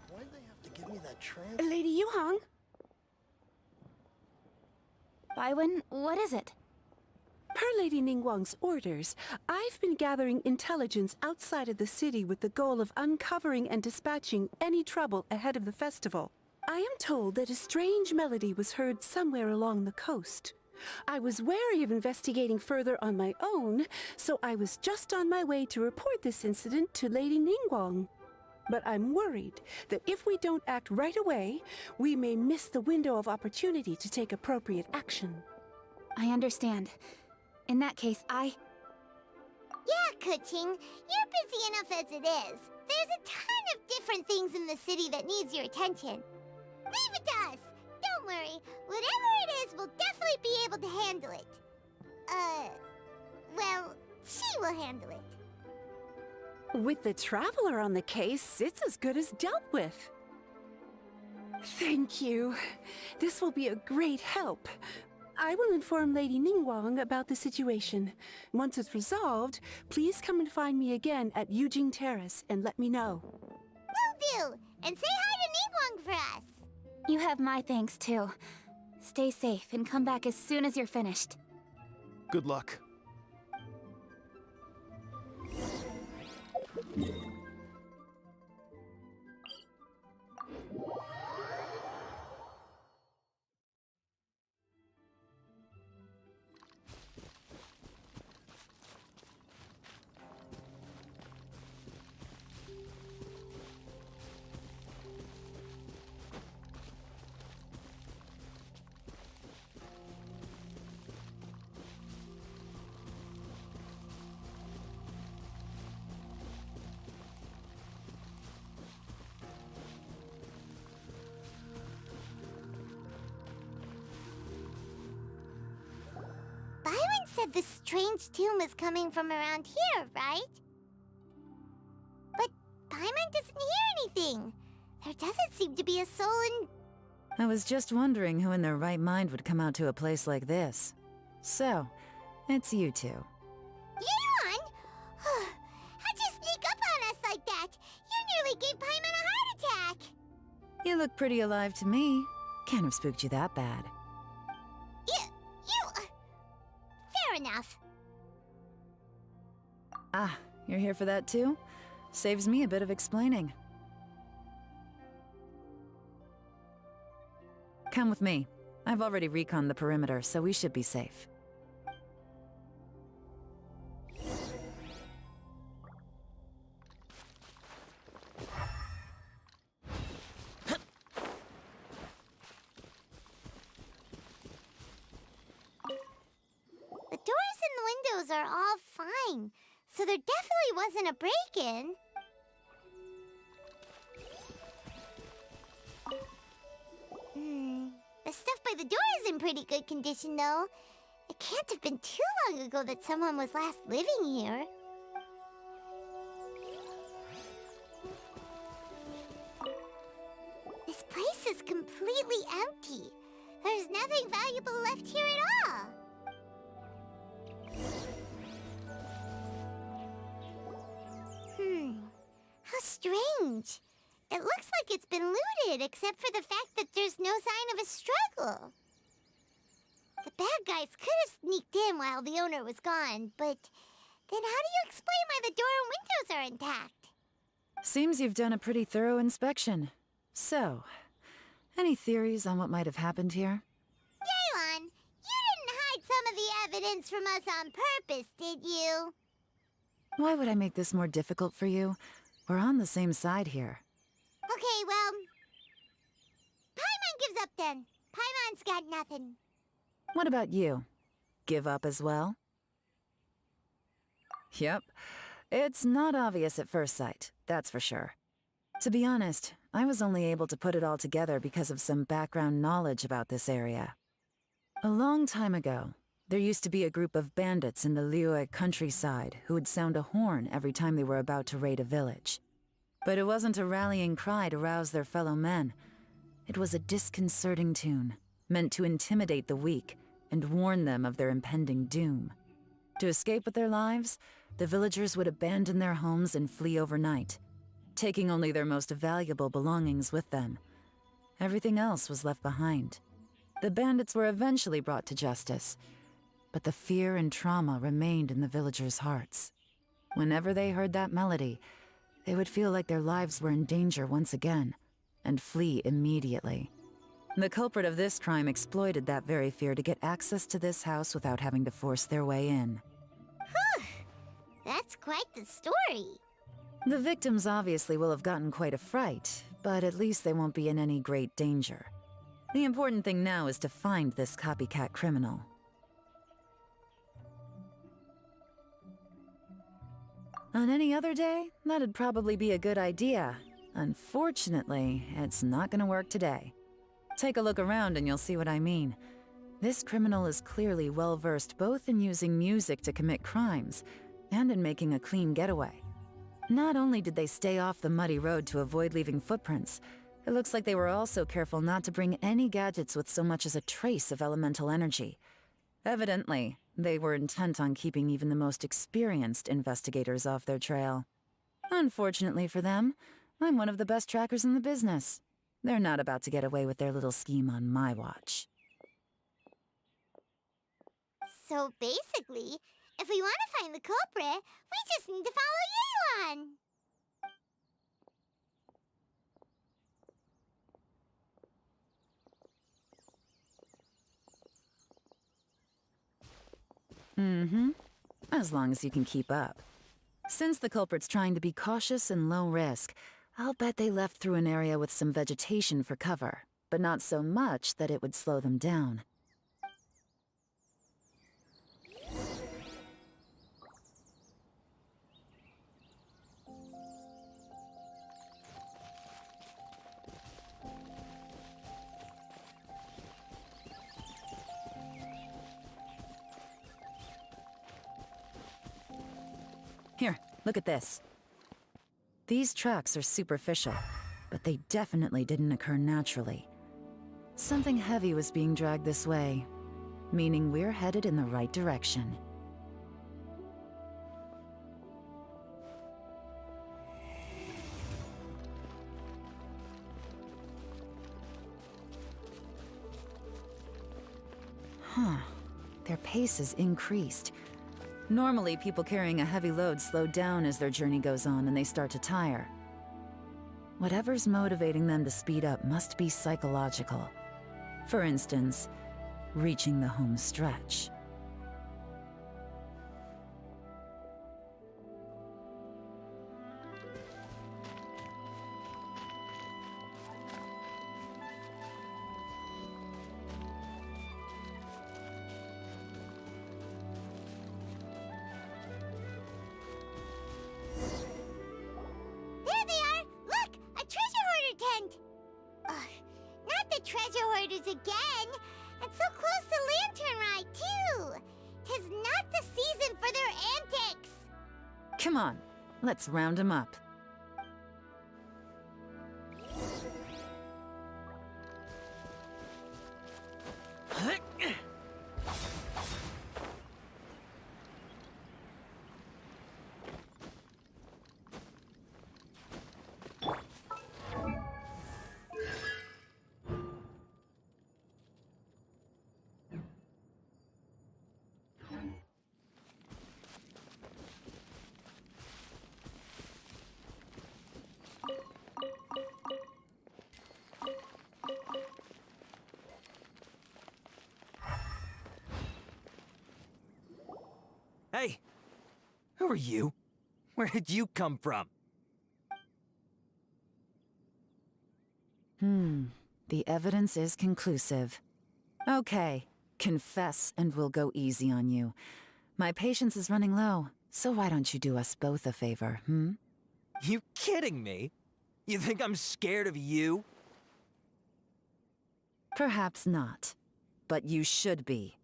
Why'd they have to give me that trans?
Lady Yuhang?
Baiwen, what is it?
Per Lady Ningguang's orders, I've been gathering intelligence outside of the city with the goal of uncovering and dispatching any trouble ahead of the festival. I am told that a strange melody was heard somewhere along the coast. I was wary of investigating further on my own, so I was just on my way to report this incident to Lady Ningguang. But I'm worried that if we don't act right away, we may miss the window of opportunity to take appropriate action.
I understand. In that case,
Yeah, Kuching, you're busy enough as it is. There's a ton of different things in the city that needs your attention. Leave it to us. Don't worry. Whatever it is, we'll definitely be able to handle it. Well, she will handle it.
With the Traveler on the case, it's as good as dealt with. Thank you. This will be a great help. I will inform Lady Ningguang about the situation. Once it's resolved, please come and find me again at Yujing Terrace and let me know.
Will do. And say hi to Ningguang for us.
you have my thanks too. Stay safe and come back as soon as you're finished.
Good luck.
Byron said the strange tomb is coming from around here, right? But Paimon doesn't hear anything. There doesn't seem to be a soul in...
I was just wondering who in their right mind would come out to a place like this. So, it's you two.
Yeon! How'd you sneak up on us like that? You nearly gave Paimon a heart attack!
You look pretty alive to me. Can't have spooked you that bad.
Fair enough.
Ah, you're here for that too? Saves me a bit of explaining. Come with me. I've already reconned the perimeter, so we should be safe.
The doors and the windows are all fine, so there definitely wasn't a break-in. The stuff by the door is in pretty good condition, though. It can't have been too long ago that someone was last living here. This place is completely empty. There's nothing valuable left here at all. How strange. It looks like it's been looted, except for the fact that there's no sign of a struggle. The bad guys could have sneaked in while the owner was gone, but then how do you explain why the door and windows are intact?
Seems you've done a pretty thorough inspection. So, any theories on what might have happened here?
Yeon, you didn't hide some of the evidence from us on purpose, did you?
Why would I make this more difficult for you? We're on the same side here.
Okay, well... Paimon gives up then. Paimon's got nothing.
What about you? Give up as well? Yep. It's not obvious at first sight, that's for sure. To be honest, I was only able to put it all together because of some background knowledge about this area. A long time ago, there used to be a group of bandits in the Liyue countryside who would sound a horn every time they were about to raid a village. But it wasn't a rallying cry to rouse their fellow men. It was a disconcerting tune, meant to intimidate the weak and warn them of their impending doom. To escape with their lives, the villagers would abandon their homes and flee overnight, taking only their most valuable belongings with them. Everything else was left behind. The bandits were eventually brought to justice, but the fear and trauma remained in the villagers' hearts. Whenever they heard that melody, they would feel like their lives were in danger once again, and flee immediately. The culprit of this crime exploited that very fear to get access to this house without having to force their way in.
That's quite the story.
The victims obviously will have gotten quite a fright, but at least they won't be in any great danger. The important thing now is to find this copycat criminal. On any other day, that'd probably be a good idea. Unfortunately, it's not gonna work today. Take a look around and you'll see what I mean. This criminal is clearly well-versed both in using music to commit crimes and in making a clean getaway. Not only did they stay off the muddy road to avoid leaving footprints, it looks like they were also careful not to bring any gadgets with so much as a trace of elemental energy. Evidently, they were intent on keeping even the most experienced investigators off their trail. Unfortunately for them, I'm one of the best trackers in the business. They're not about to get away with their little scheme on my watch.
So basically, if we want to find the culprit, we just need to follow Yelan.
As long as you can keep up. Since the culprit's trying to be cautious and low risk, I'll bet they left through an area with some vegetation for cover, but not so much that it would slow them down. Here, look at this. These tracks are superficial, but they definitely didn't occur naturally. Something heavy was being dragged this way, meaning we're headed in the right direction. Their pace is increased. Normally, people carrying a heavy load slow down as their journey goes on and they start to tire. Whatever's motivating them to speed up must be psychological. For instance, reaching the home stretch.
There they are! Look! A treasure hoarder tent! Ugh, not the treasure hoarders again! And so close to Lantern Ride, too! 'Tis not the season for their antics!
Come on, let's round 'em up.
Hey! Who are you? Where did you come from?
The evidence is conclusive. Okay, confess and we'll go easy on you. My patience is running low, so why don't you do us both a favor,
You kidding me? You think I'm scared of you?
Perhaps not, but you should be.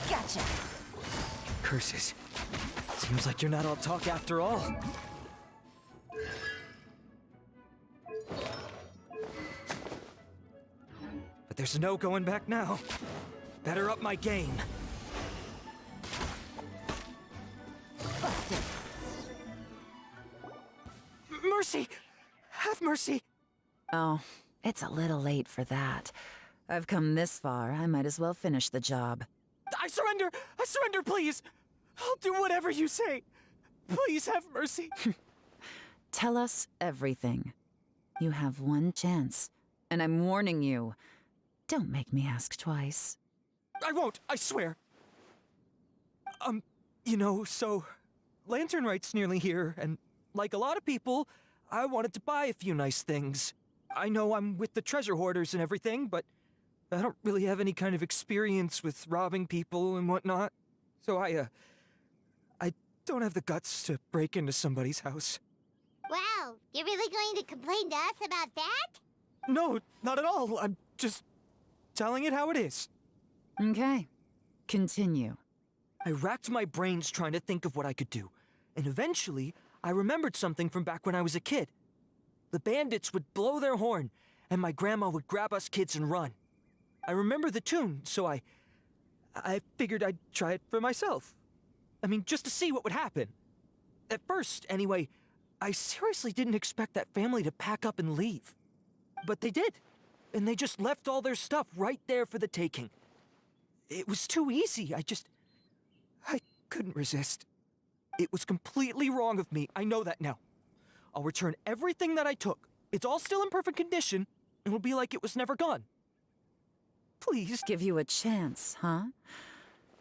Gotcha! curses. Seems like you're not all talk after all. But there's no going back now. Better up my game. Mercy! Have mercy!
Oh, it's a little late for that. I've come this far, I might as well finish the job.
I surrender! I surrender, please! I'll do whatever you say. Please have mercy.
Tell us everything. You have one chance, and I'm warning you. Don't make me ask twice.
I won't, I swear. So Lantern Right's nearly here, and like a lot of people, I wanted to buy a few nice things. I know I'm with the treasure hoarders and everything, but I don't really have any kind of experience with robbing people and whatnot. So I don't have the guts to break into somebody's house.
Wow, you're really going to complain to us about that?
No, not at all. I'm just telling it how it is.
Okay, continue.
I racked my brains trying to think of what I could do, and eventually, I remembered something from back when I was a kid. The bandits would blow their horn, and my grandma would grab us kids and run. I remember the tune, so I figured I'd try it for myself. I mean, just to see what would happen. At first, anyway, I seriously didn't expect that family to pack up and leave. But they did, and they just left all their stuff right there for the taking. It was too easy, I couldn't resist. It was completely wrong of me, I know that now. I'll return everything that I took. It's all still in perfect condition, and it'll be like it was never gone. Please.
Give you a chance, huh?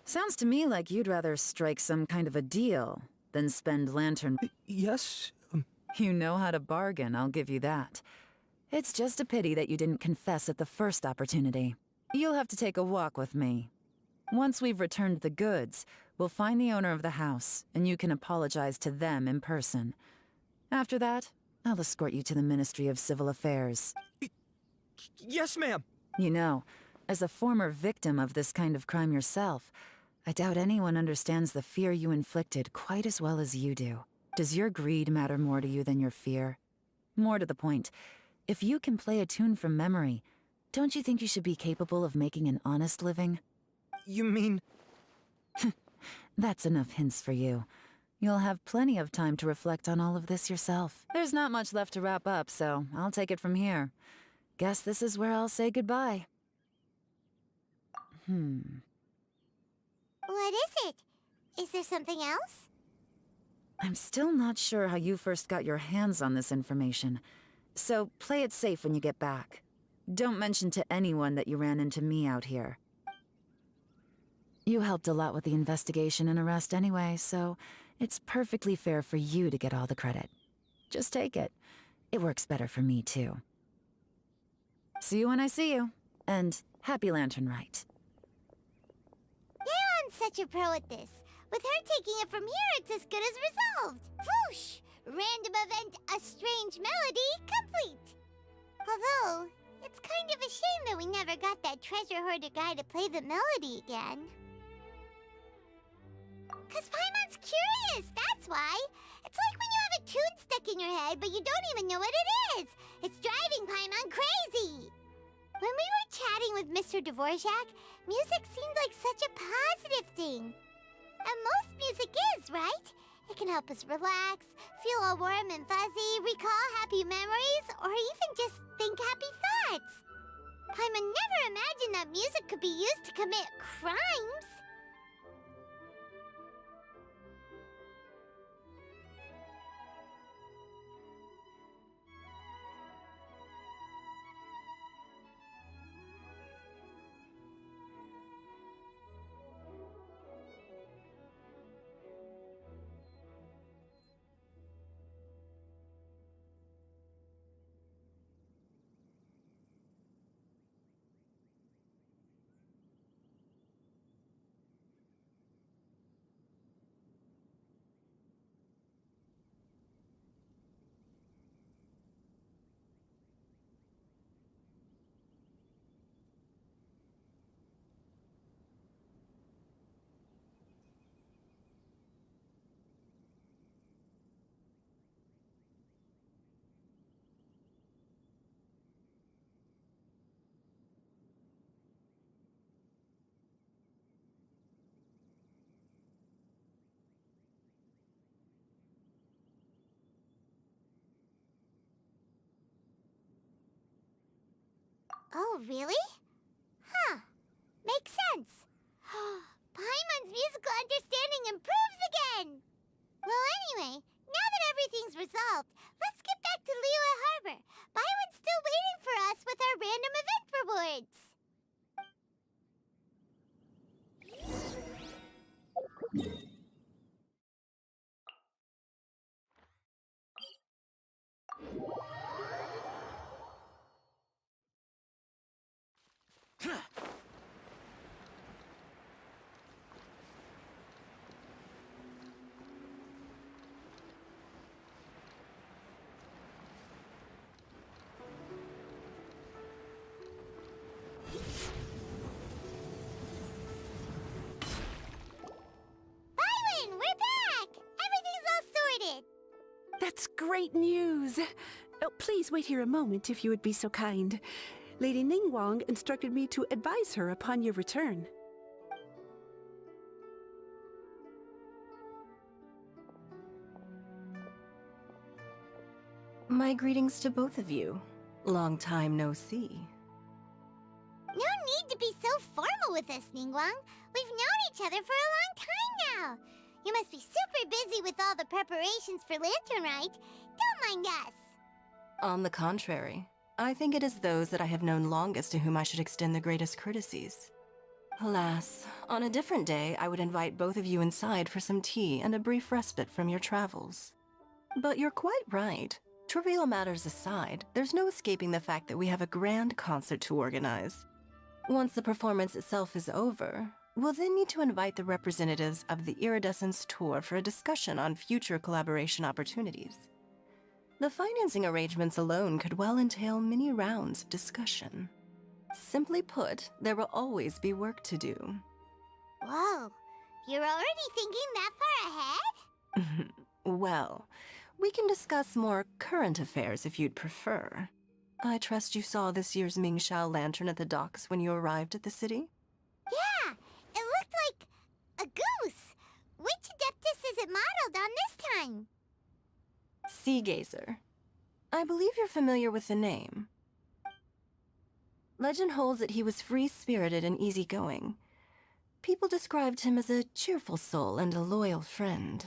Sounds to me like you'd rather strike some kind of a deal than spend Lantern...
Yes?
You know how to bargain, I'll give you that. It's just a pity that you didn't confess at the first opportunity. You'll have to take a walk with me. Once we've returned the goods, we'll find the owner of the house, and you can apologize to them in person. After that, I'll escort you to the Ministry of Civil Affairs.
Yes, ma'am.
You know, as a former victim of this kind of crime yourself, I doubt anyone understands the fear you inflicted quite as well as you do. Does your greed matter more to you than your fear? More to the point, if you can play a tune from memory, don't you think you should be capable of making an honest living?
You mean...
That's enough hints for you. You'll have plenty of time to reflect on all of this yourself. There's not much left to wrap up, so I'll take it from here. Guess this is where I'll say goodbye.
What is it? Is there something else?
I'm still not sure how you first got your hands on this information, so play it safe when you get back. Don't mention to anyone that you ran into me out here. You helped a lot with the investigation and arrest anyway, so it's perfectly fair for you to get all the credit. Just take it. It works better for me, too. See you when I see you, and happy Lantern Right.
Leon's such a pro at this. With her taking it from here, it's as good as resolved. Whoosh! Random event, a strange melody, complete. Although, it's kind of a shame that we never got that treasure hoarder guy to play the melody again. 'Cause Paimon's curious, that's why. It's like when you have a tune stuck in your head, but you don't even know what it is. It's driving Paimon crazy. When we were chatting with Mr. Dvorak, music seemed like such a positive thing. And most music is, right? It can help us relax, feel all warm and fuzzy, recall happy memories, or even just think happy thoughts. Paimon never imagined that music could be used to commit crimes. Oh, really? Huh. Makes sense. Paimon's musical understanding improves again! Well, anyway, now that everything's resolved, let's get back to Liyue Harbor. Byron's still waiting for us with our random event rewards. Byron, we're back! Everything's all sorted.
That's great news. Oh, please wait here a moment if you would be so kind. Lady Ningguang instructed me to advise her upon your return.
My greetings to both of you. Long time no see.
No need to be so formal with us, Ningguang. We've known each other for a long time now. You must be super busy with all the preparations for Lantern Rite. Don't mind us.
On the contrary, I think it is those that I have known longest to whom I should extend the greatest courtesies. Alas, on a different day, I would invite both of you inside for some tea and a brief respite from your travels. But you're quite right. Trivial matters aside, there's no escaping the fact that we have a grand concert to organize. Once the performance itself is over, we'll then need to invite the representatives of the Iridescence Tour for a discussion on future collaboration opportunities. The financing arrangements alone could well entail many rounds of discussion. Simply put, there will always be work to do.
Whoa, you're already thinking that far ahead?
Well, we can discuss more current affairs if you'd prefer. I trust you saw this year's Mingxiao lantern at the docks when you arrived at the city?
Yeah, it looked like a goose. Which Adeptus is it modeled on this time?
Sea Gazer. I believe you're familiar with the name. Legend holds that he was free-spirited and easygoing. People described him as a cheerful soul and a loyal friend.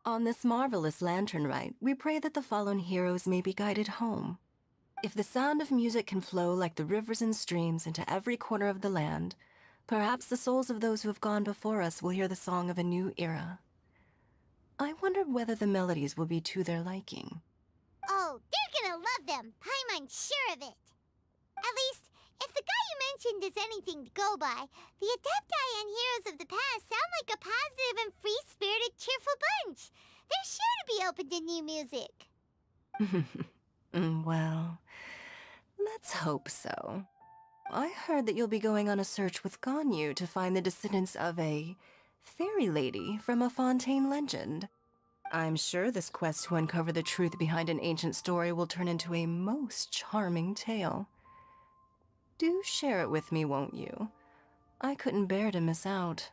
On this marvelous lantern rite, we pray that the fallen heroes may be guided home. If the sound of music can flow like the rivers and streams into every corner of the land, perhaps the souls of those who have gone before us will hear the song of a new era. I wonder whether the melodies will be to their liking.
Oh, they're gonna love them. Paimon's sure of it. At least, if the guy you mentioned is anything to go by, the Adepti and heroes of the past sound like a positive and free-spirited, cheerful bunch. They're sure to be open to new music.
Well, let's hope so. I heard that you'll be going on a search with Ganyu to find the descendants of a fairy lady from a Fontaine legend. I'm sure this quest to uncover the truth behind an ancient story will turn into a most charming tale. Do share it with me, won't you? I couldn't bear to miss out.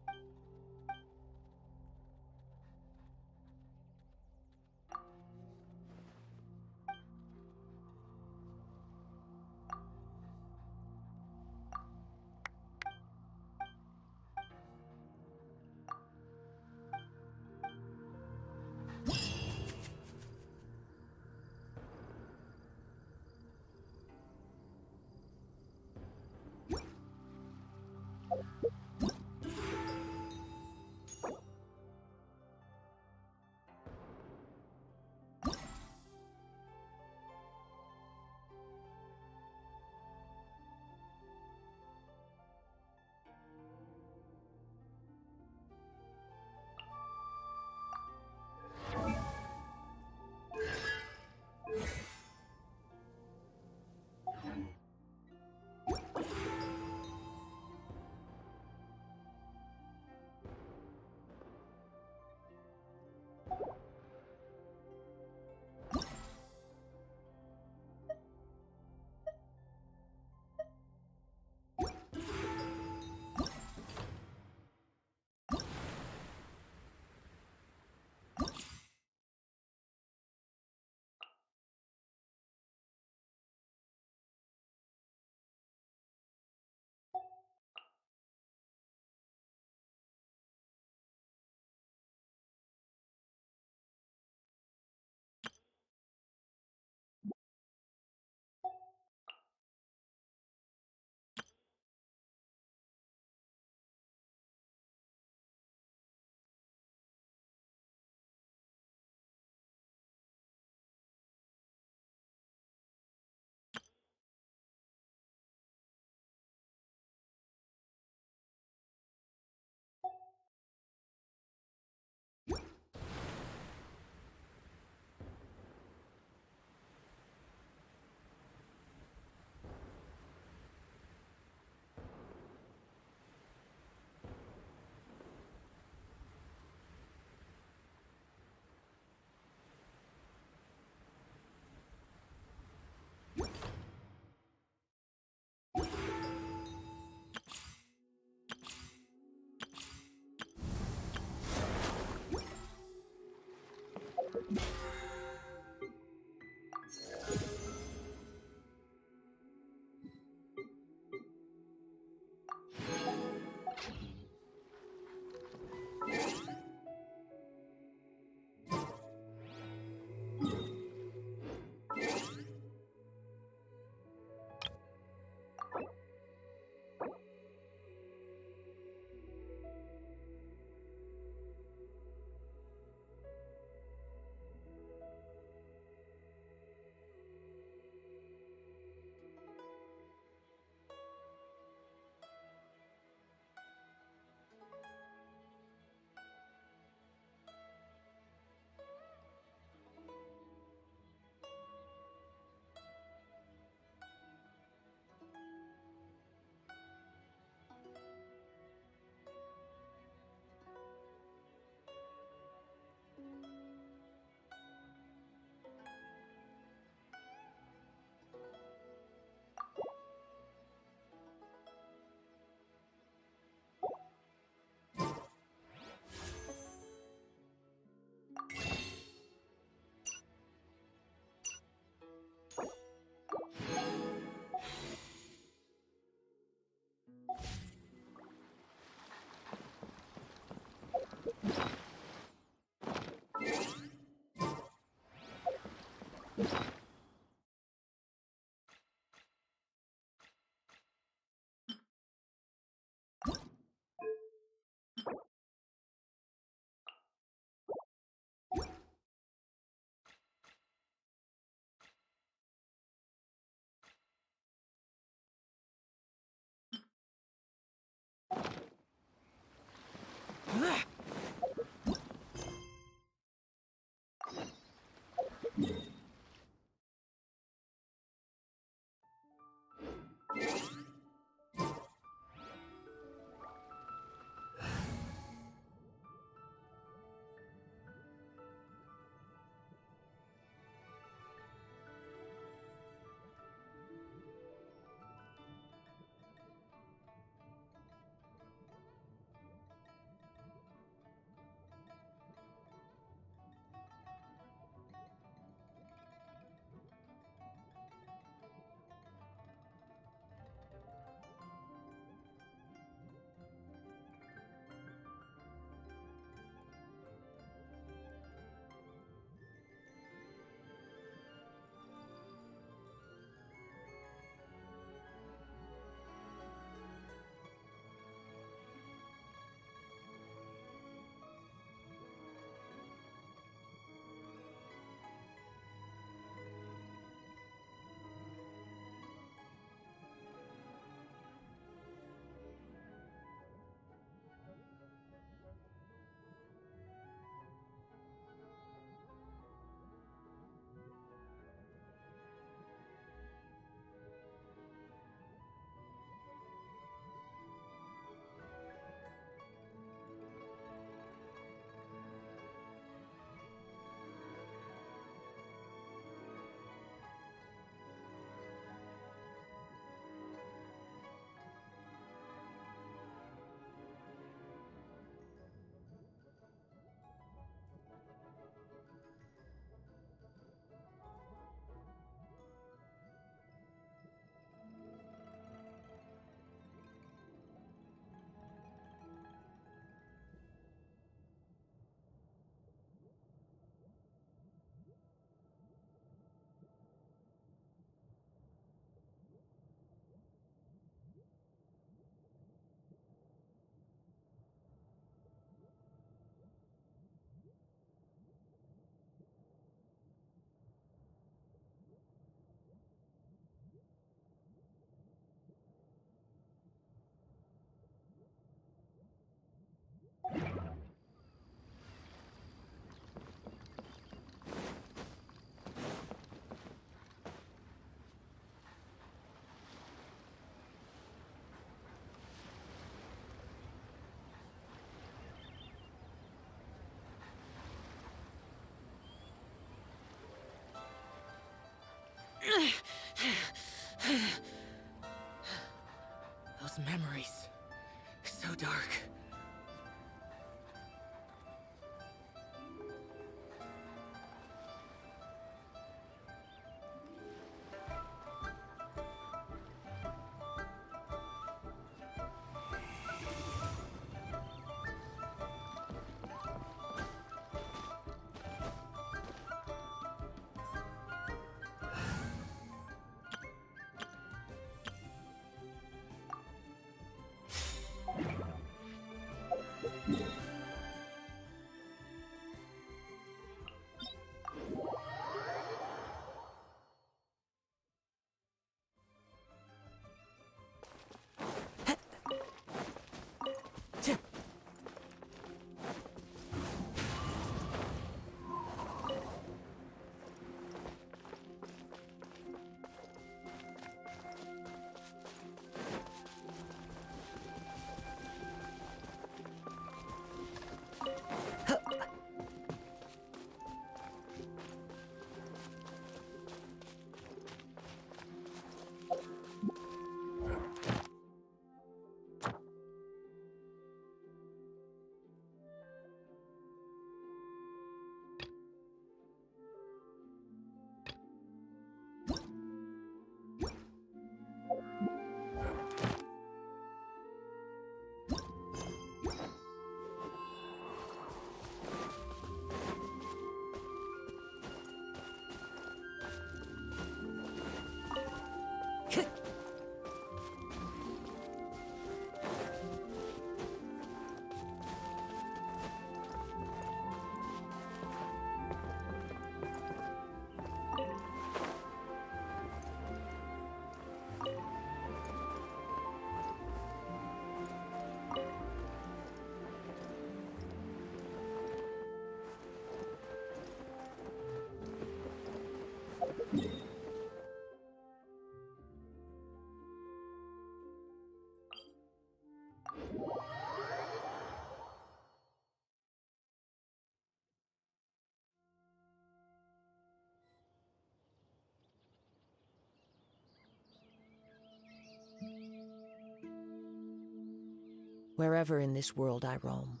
Wherever in this world I roam,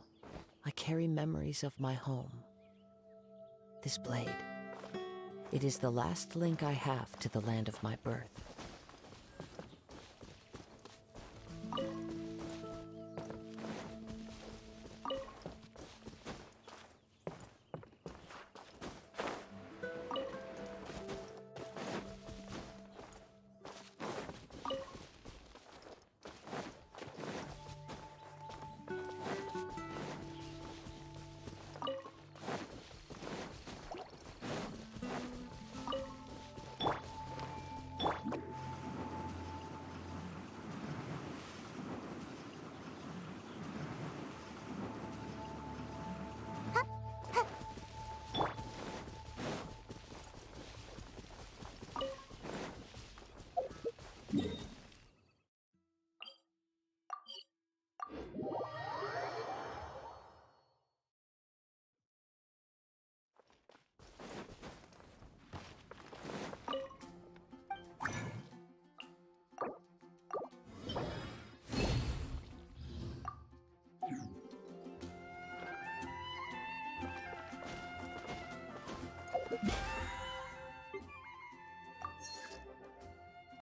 I carry memories of my home. This blade, it is the last link I have to the land of my birth.